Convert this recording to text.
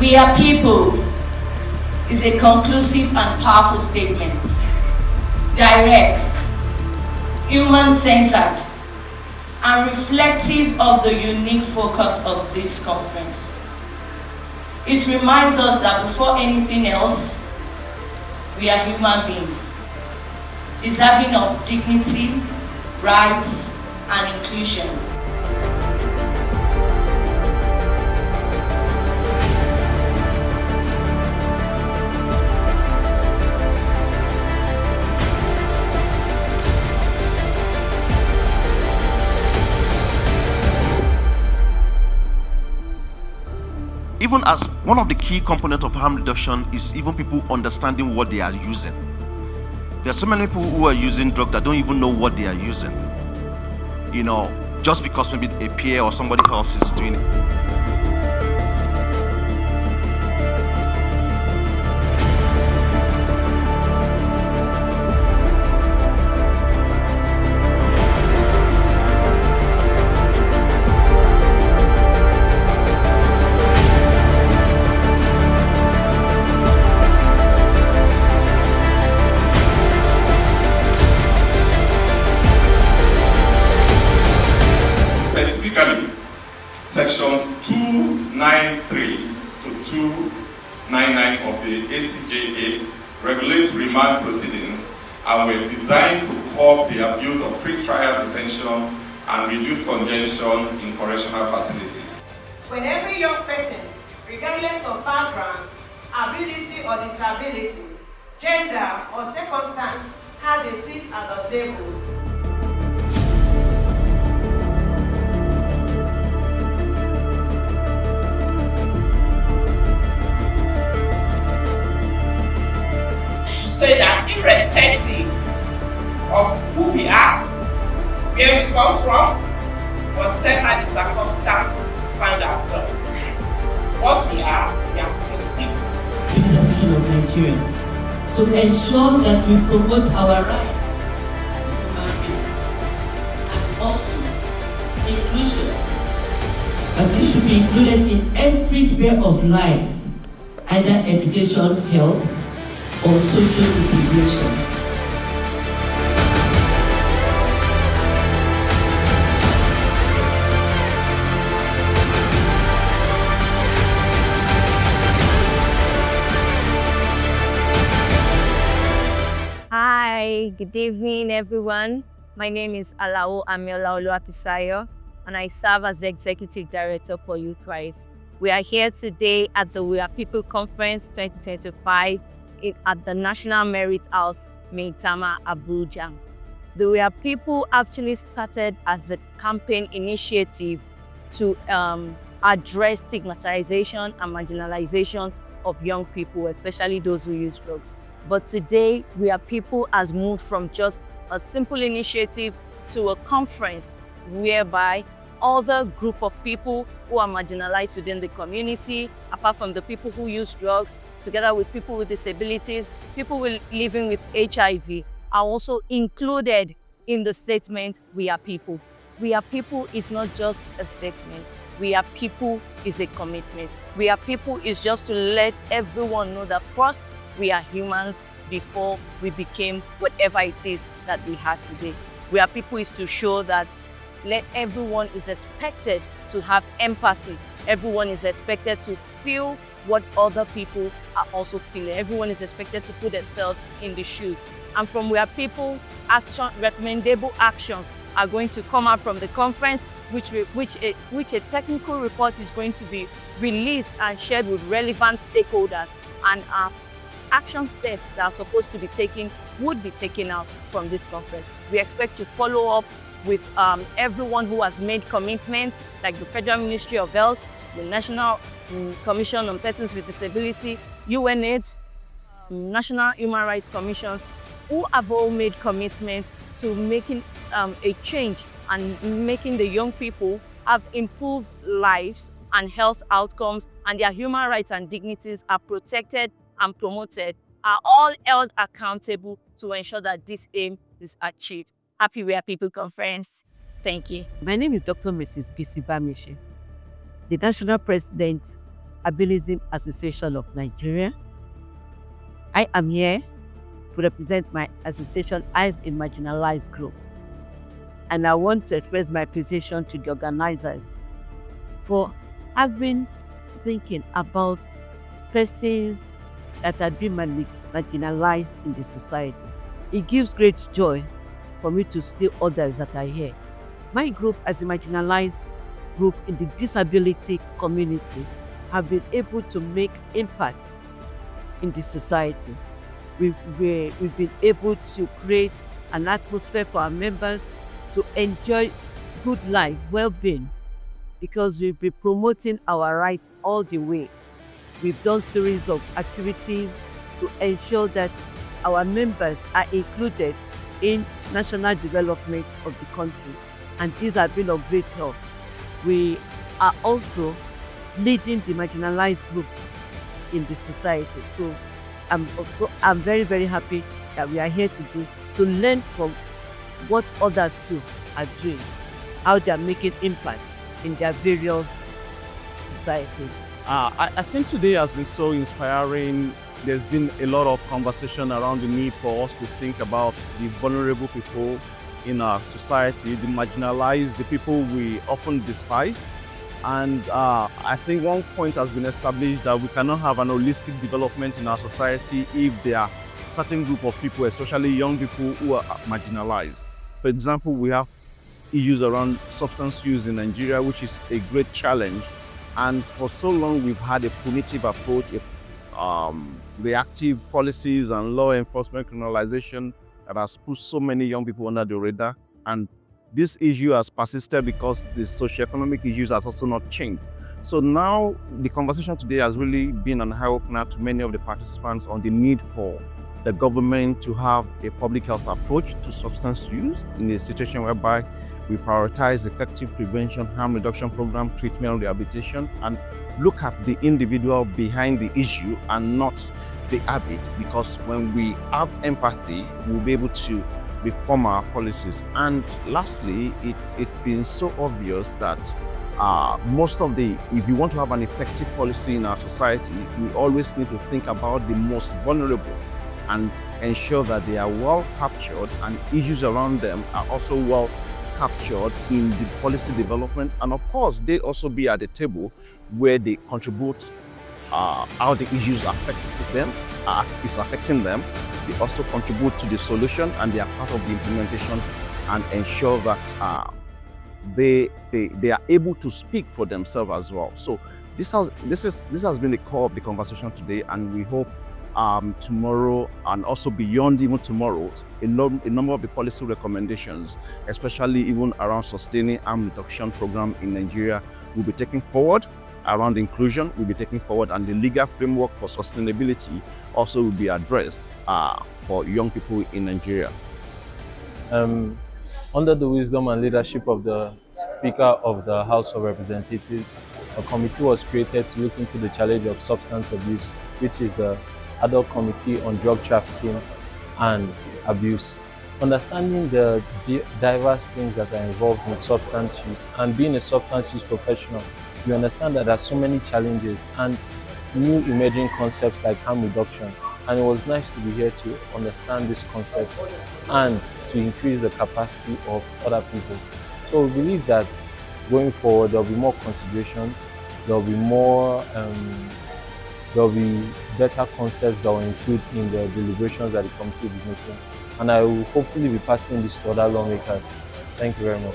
We are people is a conclusive and powerful statement. Direct, human-centered, and reflective of the unique focus of this conference. It reminds us that before anything else, we are human beings, deserving of dignity, rights, and inclusion. Even as one of the key components of harm reduction is even people understanding what they are using. There are so many people who are using drugs that don't even know what they are using. Just because maybe a peer or somebody else is doing it. Specifically, sections 293 to 299 of the ACJA regulate remand proceedings and were designed to curb the abuse of pre-trial detention and reduce congestion in correctional facilities. When every young person, regardless of background, ability or disability, gender or circumstance, has a seat at the table, say that irrespective of who we are, where we come from, whatever the circumstance we find ourselves, what we are still people. Administration of Nigeria to ensure that we promote our rights as human beings and also inclusion. And this should be included in every sphere of life, either education, health, or social integration. Hi, good evening everyone. My name is Alao Amiola Oluwakisayo and I serve as the Executive Director for Youth Rights. We are here today at the We Are People Conference 2025 at the National Merit House, Maitama, Abuja. The We Are People actually started as a campaign initiative to address stigmatization and marginalization of young people, especially those who use drugs. But today, We Are People has moved from just a simple initiative to a conference whereby other group of people who are marginalized within the community, apart from the people who use drugs, together with people with disabilities, people living with HIV, are also included in the statement, We Are People. We Are People is not just a statement. We Are People is a commitment. We Are People is just to let everyone know that first, we are humans before we became whatever it is that we are today. We Are People is to show that everyone is expected to have empathy. Everyone is expected to feel what other people are also feeling. Everyone is expected to put themselves in the shoes. And from We Are People, recommendable actions are going to come out from the conference, which a technical report is going to be released and shared with relevant stakeholders, and action steps that are supposed to be taken would be taken out from this conference. We expect to follow up with everyone who has made commitments, like the Federal Ministry of Health, the National Commission on Persons with Disability, UNAIDS, National Human Rights Commissions, who have all made commitments to making a change and making the young people have improved lives and health outcomes, and their human rights and dignities are protected and promoted, are all held accountable to ensure that this aim is achieved. Happy We Are People Conference. Thank you. My name is Dr. Mrs. Bisi Bamishi, the National President Ableism Association of Nigeria. I am here to represent my association as a marginalized group, and I want to express my appreciation to the organizers for having thinking about persons that have been marginalized in the society. It gives great joy for me to see others that are here. My group, as a marginalized group in the disability community, have been able to make impacts in the society. We've been able to create an atmosphere for our members to enjoy good life, well-being, because we've been promoting our rights all the way. We've done series of activities to ensure that our members are included in national development of the country, and these have been of great help. We are also leading the marginalized groups in the society. So I'm very, very happy that we are here today to learn from what others too are doing, how they are making impact in their various societies. I think today has been so inspiring. There's been a lot of conversation around the need for us to think about the vulnerable people in our society, the marginalized, the people we often despise. And I think one point has been established that we cannot have an holistic development in our society if there are certain group of people, especially young people, who are marginalized. For example, we have issues around substance use in Nigeria, which is a great challenge. And for so long, we've had a punitive approach, reactive policies and law enforcement criminalization that has put so many young people under the radar. And this issue has persisted because the socioeconomic issues has also not changed. So now the conversation today has really been an eye-opener to many of the participants on the need for the government to have a public health approach to substance use in a situation whereby we prioritize effective prevention, harm reduction program, treatment, rehabilitation, and look at the individual behind the issue and not the habit. Because when we have empathy, we'll be able to reform our policies. And lastly, it's been so obvious that if you want to have an effective policy in our society, we always need to think about the most vulnerable and ensure that they are well captured and issues around them are also well captured in the policy development. And of course, they also be at the table where they contribute how the issues is affecting them. They also contribute to the solution and they are part of the implementation and ensure that they are able to speak for themselves as well. So this has been the core of the conversation today, and we hope tomorrow and also beyond even tomorrow, a number of the policy recommendations, especially even around sustaining harm reduction program in Nigeria, will be taken forward. Around inclusion will be taken forward, and the legal framework for sustainability also will be addressed for young people in Nigeria. Under the wisdom and leadership of the Speaker of the House of Representatives, a committee was created to look into the challenge of substance abuse, which is the Adult Committee on Drug Trafficking and Abuse. Understanding the diverse things that are involved in substance use, and being a substance use professional, you understand that there are so many challenges and new emerging concepts like harm reduction. And it was nice to be here to understand this concept and to increase the capacity of other people. So we believe that going forward, there will be more considerations, there will be more, there will be better concepts that will include in the deliberations that the committee will be making. And I will hopefully be passing this to other lawmakers. Thank you very much.